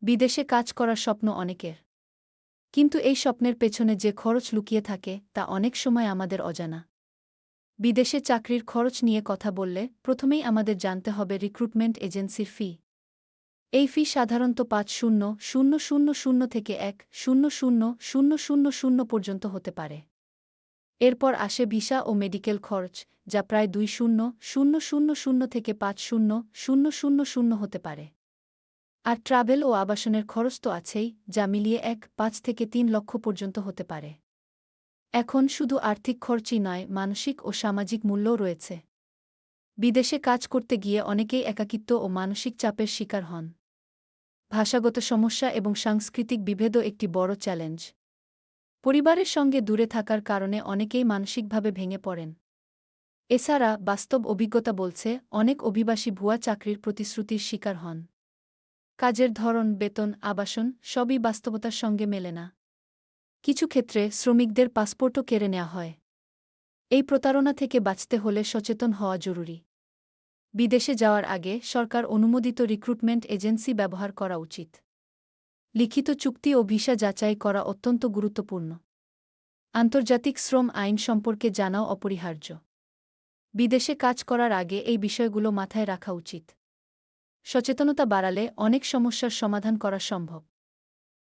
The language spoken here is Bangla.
বিদেশে কাজ করার স্বপ্ন অনেকের। কিন্তু এই স্বপ্নের পেছনে যে খরচ লুকিয়ে থাকে তা অনেক সময় আমাদের অজানা। বিদেশে চাকরির খরচ নিয়ে কথা বললে প্রথমেই আমাদের জানতে হবে রিক্রুটমেন্ট এজেন্সির ফি। এই ফি সাধারণত ৫,০০,০০০ থেকে ১,০০,০০০ পর্যন্ত হতে পারে। এরপর আসে ভিসা ও মেডিকেল খরচ, যা প্রায় ২,০০,০০০ থেকে ৫,০০,০০০ হতে পারে। আর ট্রাভেল ও আবাসনের খরচ তো আছেই, যা মিলিয়ে ১,৫ থেকে ৩ লক্ষ পর্যন্ত হতে পারে। এখন শুধু আর্থিক খরচই নয়, মানসিক ও সামাজিক মূল্যও রয়েছে। বিদেশে কাজ করতে গিয়ে অনেকেই একাকিত্ব ও মানসিক চাপের শিকার হন। ভাষাগত সমস্যা এবং সাংস্কৃতিক বিভেদও একটি বড় চ্যালেঞ্জ। পরিবারের সঙ্গে দূরে থাকার কারণে অনেকেই মানসিকভাবে ভেঙে পড়েন। এছাড়া বাস্তব অভিজ্ঞতা বলছে, অনেক অভিবাসী ভুয়া চাকরির প্রতিশ্রুতির শিকার হন। কাজের ধরন, বেতন, আবাসন সবই বাস্তবতার সঙ্গে মেলে না। কিছু ক্ষেত্রে শ্রমিকদের পাসপোর্টও কেড়ে নেওয়া হয়। এই প্রতারণা থেকে বাঁচতে হলে সচেতন হওয়া জরুরি। বিদেশে যাওয়ার আগে সরকার অনুমোদিত রিক্রুটমেন্ট এজেন্সি ব্যবহার করা উচিত। লিখিত চুক্তি ও ভিসা যাচাই করা অত্যন্ত গুরুত্বপূর্ণ। আন্তর্জাতিক শ্রম আইন সম্পর্কে জানাও অপরিহার্য। বিদেশে কাজ করার আগে এই বিষয়গুলো মাথায় রাখা উচিত। সচেতনতা বাড়ালে অনেক সমস্যার সমাধান করা সম্ভব।